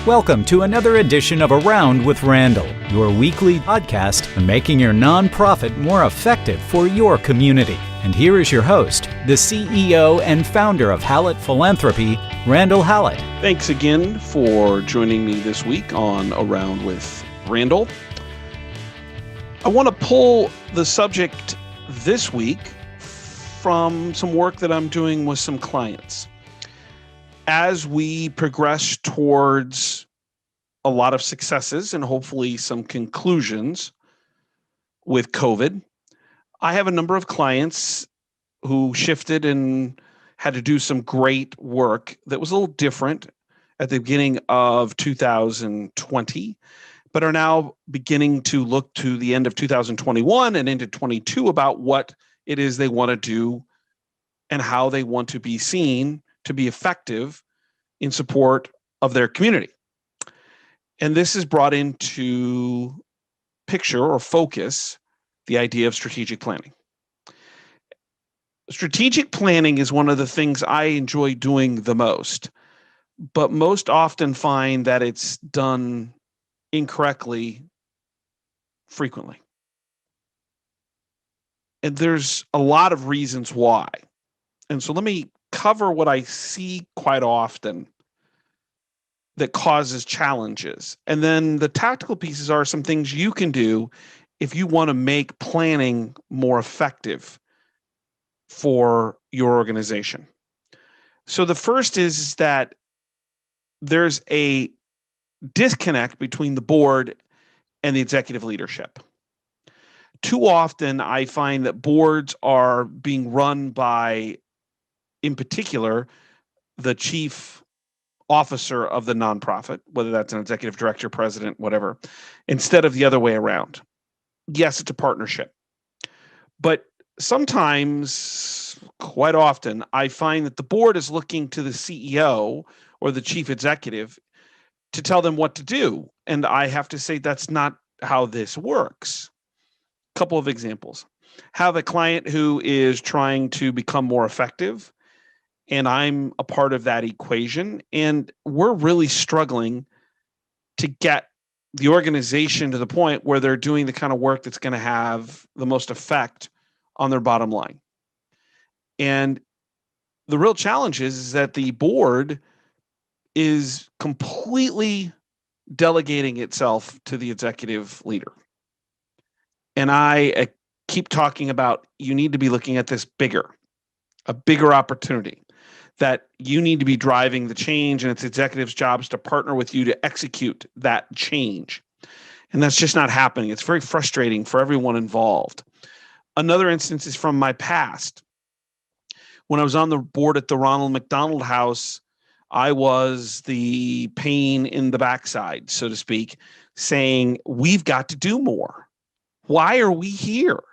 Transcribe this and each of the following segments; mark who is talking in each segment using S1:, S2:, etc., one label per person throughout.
S1: Welcome to another edition of Around with Randall, your weekly podcast on making your nonprofit more effective for your community. And here is your host, the CEO and founder of Hallett Philanthropy, Randall Hallett.
S2: Thanks again for joining me this week on Around with Randall. I want to pull the subject this week from some work that I'm doing with some clients. As we progress towards a lot of successes and hopefully some conclusions with COVID, I have a number of clients who shifted and had to do some great work that was a little different at the beginning of 2020, but are now beginning to look to the end of 2021 and into 22 about what it is they want to do and how they want to be seen to be effective in support of their community. And this is brought into picture or focus the idea of strategic planning. Strategic planning is one of the things I enjoy doing the most, but most often find that it's done incorrectly frequently. And there's a lot of reasons why. And so let me cover what I see quite often that causes challenges. And then the tactical pieces are some things you can do if you want to make planning more effective for your organization. So the first is that there's a disconnect between the board and the executive leadership. Too often, I find that boards are being run by, in particular, the chief officer of the nonprofit, whether that's an executive director, president, whatever, instead of the other way around. Yes, it's a partnership. But sometimes, quite often, I find that the board is looking to the CEO or the chief executive to tell them what to do. And I have to say that's not how this works. A couple of examples. Have a client who is trying to become more effective, and I'm a part of that equation. And we're really struggling to get the organization to the point where they're doing the kind of work that's going to have the most effect on their bottom line. And the real challenge is that the board is completely delegating itself to the executive leader. And I keep talking about you need to be looking at this a bigger opportunity, that you need to be driving the change, and it's executives' jobs to partner with you to execute that change. And that's just not happening. It's very frustrating for everyone involved. Another instance is from my past. When I was on the board at the Ronald McDonald House, I was the pain in the backside, so to speak, saying, we've got to do more. Why are we here?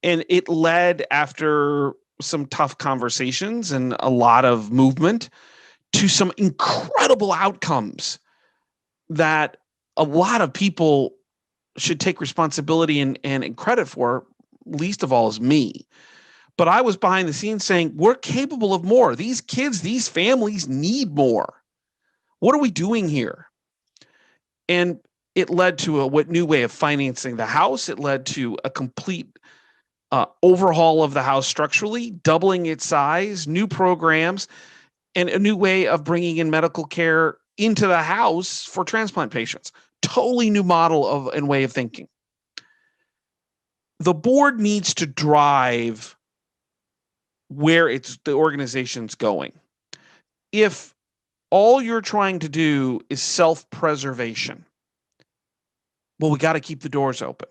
S2: And it led, after some tough conversations and a lot of movement, to some incredible outcomes that a lot of people should take responsibility and credit for, least of all is me. But I was behind the scenes saying, we're capable of more. These kids, these families need more. What are we doing here? And it led to a new way of financing the house. It led to a complete overhaul of the house structurally, doubling its size, new programs, and a new way of bringing in medical care into the house for transplant patients. Totally new model and way of thinking. The board needs to drive where the organization's going. If all you're trying to do is self-preservation, well, we got to keep the doors open.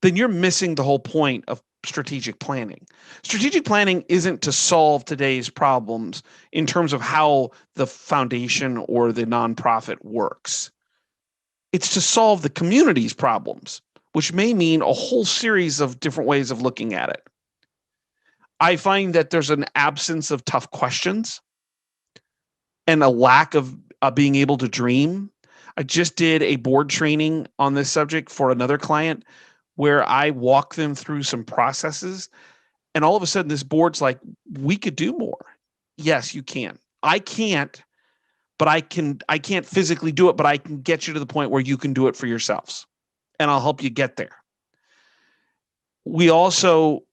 S2: Then you're missing the whole point of strategic planning. Strategic planning isn't to solve today's problems in terms of how the foundation or the nonprofit works. It's to solve the community's problems, which may mean a whole series of different ways of looking at it. I find that there's an absence of tough questions and a lack of being able to dream. I just did a board training on this subject for another client where I walk them through some processes, and all of a sudden this board's like, we could do more. Yes, you can. I can't, but I can't physically do it, but I can get you to the point where you can do it for yourselves, and I'll help you get there. We also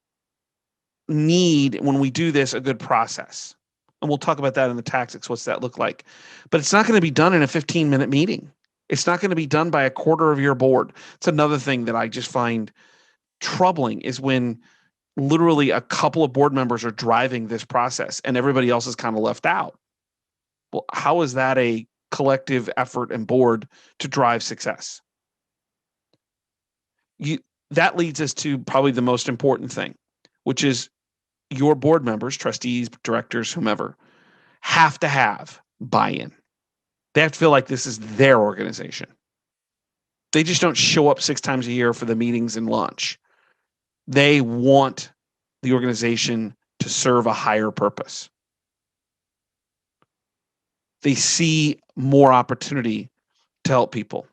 S2: need, when we do this, a good process. And we'll talk about that in the tactics. What's that look like? But it's not going to be done in a 15-minute meeting. It's not going to be done by a quarter of your board. It's another thing that I just find troubling, is when literally a couple of board members are driving this process and everybody else is kind of left out. Well, how is that a collective effort and board to drive success? That leads us to probably the most important thing, which is your board members, trustees, directors, whomever, have to have buy-in. They have to feel like this is their organization. They just don't show up 6 times a year for the meetings and lunch. They want the organization to serve a higher purpose. They see more opportunity to help people.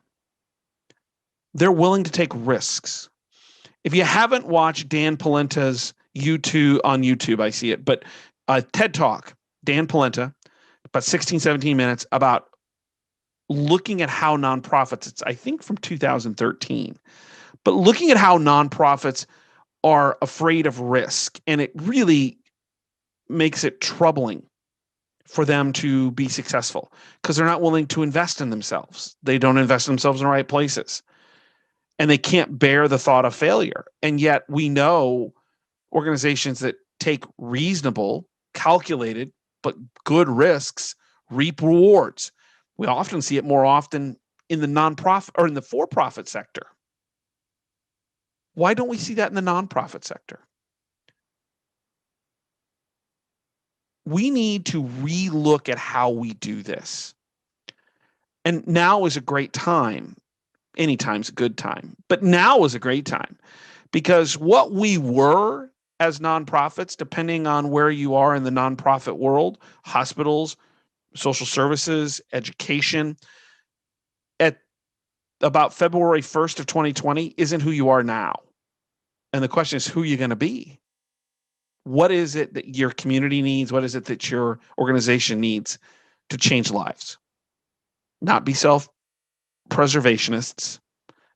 S2: They're willing to take risks. If you haven't watched Dan Polenta's YouTube on YouTube, I see it, but TED Talk, Dan Polenta, about 16, 17 minutes about looking at how nonprofits, it's I think from 2013, but looking at how nonprofits are afraid of risk, and it really makes it troubling for them to be successful because they're not willing to invest in themselves. They don't invest in themselves in the right places, and they can't bear the thought of failure. And yet we know organizations that take reasonable, calculated, but good risks reap rewards. We often see it more often in the nonprofit or in the for-profit sector. Why don't we see that in the nonprofit sector? We need to relook at how we do this. And now is a great time. Anytime's a good time, but now is a great time, because what we were as nonprofits, depending on where you are in the nonprofit world, hospitals, social services, education, at about February 1st of 2020 isn't who you are now. And the question is, who are you going to be? What is it that your community needs? What is it that your organization needs to change lives? Not be self-preservationists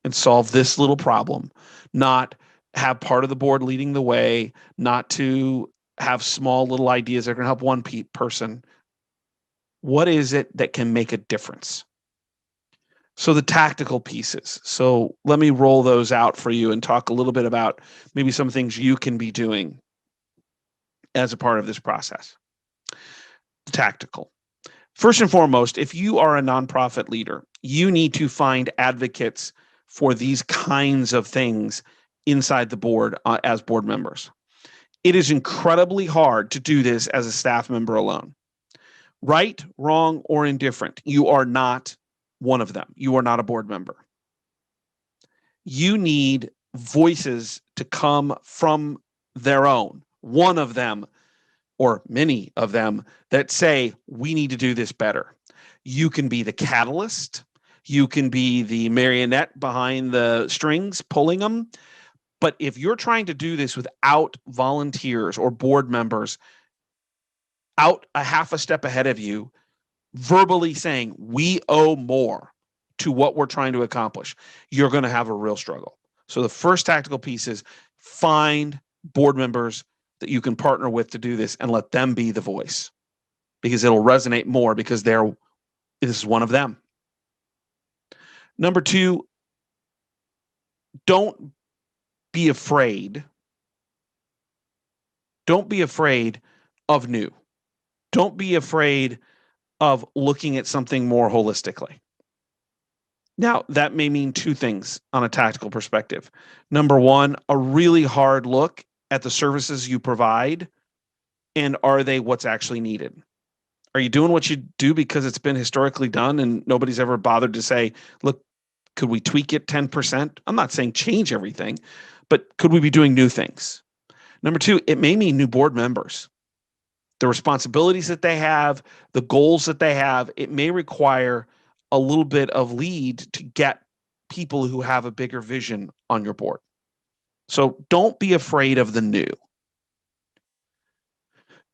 S2: and solve this little problem, not have part of the board leading the way, not to have small little ideas that are going to help one person. What is it that can make a difference? So the tactical pieces. So let me roll those out for you and talk a little bit about maybe some things you can be doing as a part of this process. Tactical. First and foremost, if you are a nonprofit leader, you need to find advocates for these kinds of things inside the board as board members. It is incredibly hard to do this as a staff member alone. Right, wrong, or indifferent, you are not one of them. You are not a board member. You need voices to come from their own, one of them or many of them, that say, we need to do this better. You can be the catalyst. You can be the marionette behind the strings, pulling them. But if you're trying to do this without volunteers or board members out a half a step ahead of you, verbally saying, we owe more to what we're trying to accomplish, you're going to have a real struggle. So the first tactical piece is find board members that you can partner with to do this and let them be the voice, because it'll resonate more because this is one of them. Number 2, don't be afraid. Don't be afraid of new. Don't be afraid of looking at something more holistically. Now, that may mean 2 things on a tactical perspective. Number 1, a really hard look at the services you provide, and are they what's actually needed? Are you doing what you do because it's been historically done and nobody's ever bothered to say, look, could we tweak it 10%? I'm not saying change everything, but could we be doing new things? Number 2, it may mean new board members. The responsibilities that they have, the goals that they have, it may require a little bit of lead to get people who have a bigger vision on your board. So don't be afraid of the new.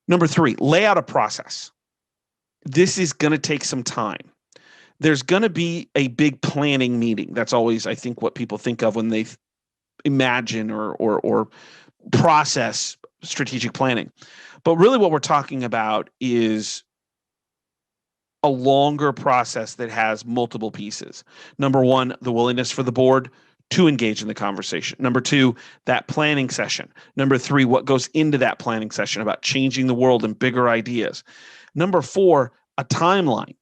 S2: Number 3, lay out a process. this is going to take some time. There's going to be a big planning meeting. That's always, I think, what people think of when they imagine or process strategic planning. But really what we're talking about is a longer process that has multiple pieces. Number one, the willingness for the board to engage in the conversation. Number two, that planning session. Number three, what goes into that planning session about changing the world and bigger ideas. Number four, a timeline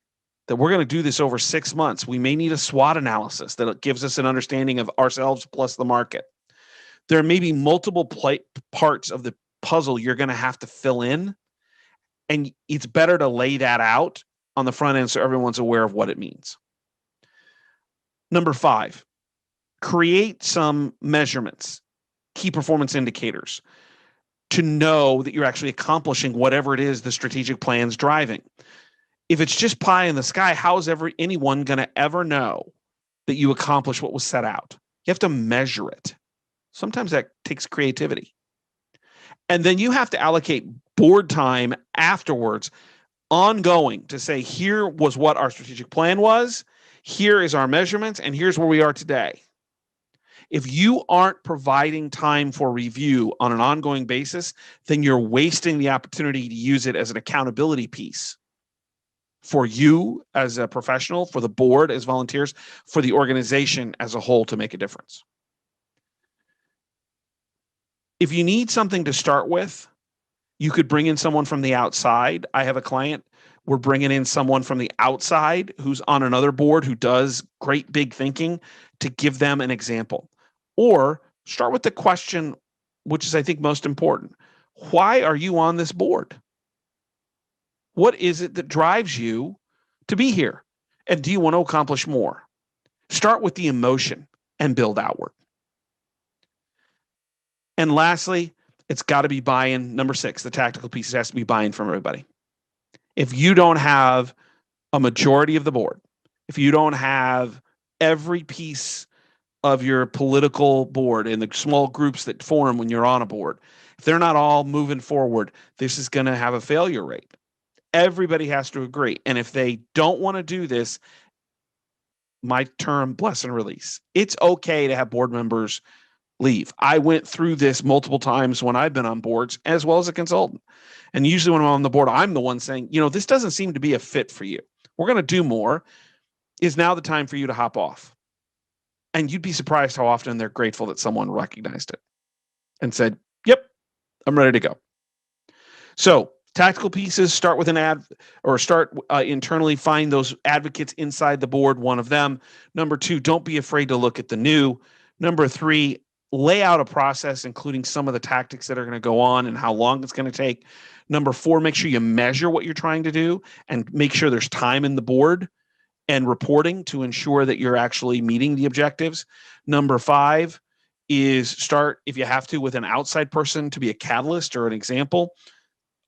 S2: that we're going to do this over 6 months. We may need a SWOT analysis that gives us an understanding of ourselves plus the market. There may be multiple parts of the puzzle you're going to have to fill in, and it's better to lay that out on the front end so everyone's aware of what it means. Number five, create some measurements, key performance indicators to know that you're actually accomplishing whatever it is the strategic plan's driving. If it's just pie in the sky, how is anyone going to ever know that you accomplished what was set out? You have to measure it. Sometimes that takes creativity. And then you have to allocate board time afterwards, ongoing, to say, here was what our strategic plan was, here is our measurements, and here's where we are today. If you aren't providing time for review on an ongoing basis, then you're wasting the opportunity to use it as an accountability piece for you as a professional, for the board as volunteers, for the organization as a whole to make a difference. If you need something to start with, you could bring in someone from the outside. I have a client, we're bringing in someone from the outside who's on another board who does great big thinking to give them an example. Or start with the question, which is, I think, most important. Why are you on this board? What is it that drives you to be here? And do you want to accomplish more? Start with the emotion and build outward. And lastly, it's got to be buy-in. Number six, the tactical pieces has to be buy-in from everybody. If you don't have a majority of the board, if you don't have every piece of your political board and the small groups that form when you're on a board, if they're not all moving forward, this is going to have a failure rate. Everybody has to agree. And if they don't want to do this, my term, bless and release. It's okay to have board members leave. I went through this multiple times when I've been on boards as well as a consultant. And usually when I'm on the board, I'm the one saying, this doesn't seem to be a fit for you. We're going to do more. Is now the time for you to hop off? And you'd be surprised how often they're grateful that someone recognized it and said, yep, I'm ready to go. So tactical pieces, start with an ad or start internally, find those advocates inside the board, one of them. Number two, don't be afraid to look at the new. Number three, lay out a process, including some of the tactics that are going to go on and how long it's going to take. Number four, make sure you measure what you're trying to do and make sure there's time in the board and reporting to ensure that you're actually meeting the objectives. Number five is start, if you have to, with an outside person to be a catalyst or an example,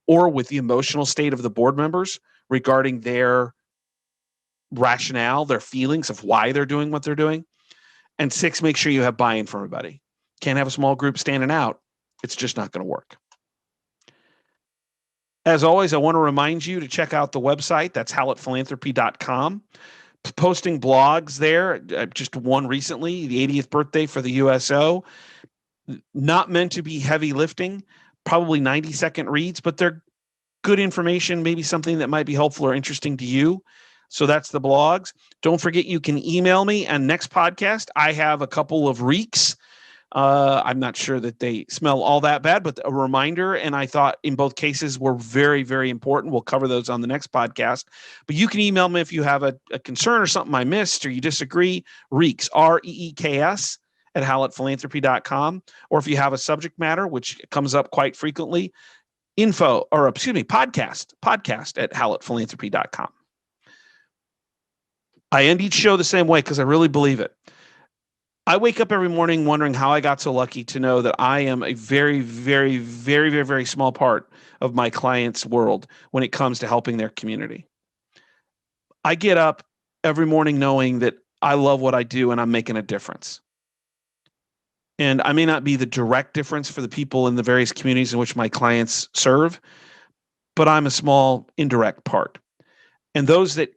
S2: or with the emotional state of the board members regarding their rationale, their feelings of why they're doing what they're doing. And six, make sure you have buy-in from everybody. Can't have a small group standing out. It's just not going to work. As always, I want to remind you to check out the website. That's hallettphilanthropy.com. Posting blogs there. Just one recently, the 80th birthday for the USO. Not meant to be heavy lifting, probably 90-second reads, but they're good information, maybe something that might be helpful or interesting to you. So that's the blogs. Don't forget, you can email me. And next podcast, I have a couple of reeks. I'm not sure that they smell all that bad, but a reminder. And I thought in both cases were very, very important. We'll cover those on the next podcast. But you can email me if you have a concern or something I missed or you disagree. Reeks, REEKS at hallettphilanthropy.com. Or if you have a subject matter, which comes up quite frequently, podcast at hallettphilanthropy.com. I end each show the same way because I really believe it. I wake up every morning wondering how I got so lucky to know that I am a very, very, very, very, very small part of my clients' world when it comes to helping their community. I get up every morning knowing that I love what I do and I'm making a difference. And I may not be the direct difference for the people in the various communities in which my clients serve, but I'm a small indirect part. And those that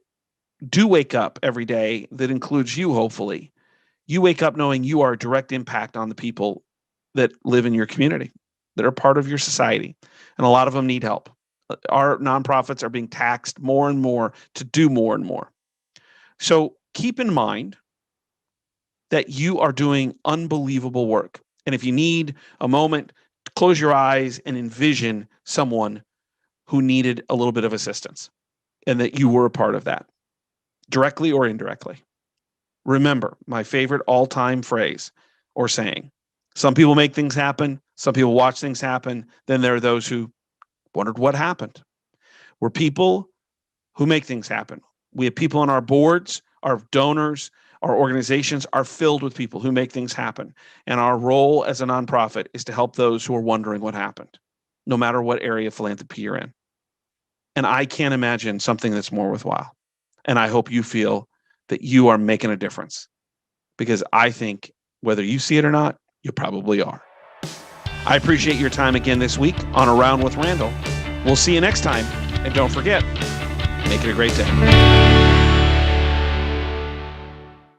S2: do wake up every day, that includes you, hopefully, you wake up knowing you are a direct impact on the people that live in your community, that are part of your society. And a lot of them need help. Our nonprofits are being taxed more and more to do more and more. So keep in mind that you are doing unbelievable work. And if you need a moment, close your eyes and envision someone who needed a little bit of assistance and that you were a part of that, directly or indirectly. Remember my favorite all-time phrase or saying: some people make things happen, some people watch things happen, then there are those who wondered what happened. We're people who make things happen. We have people on our boards, our donors, our organizations are filled with people who make things happen. And our role as a nonprofit is to help those who are wondering what happened, no matter what area of philanthropy you're in. And I can't imagine something that's more worthwhile. And I hope you feel that you are making a difference, because I think whether you see it or not, you probably are. I appreciate your time again this week on Around with Randall. We'll see you next time. And don't forget, make it a great day.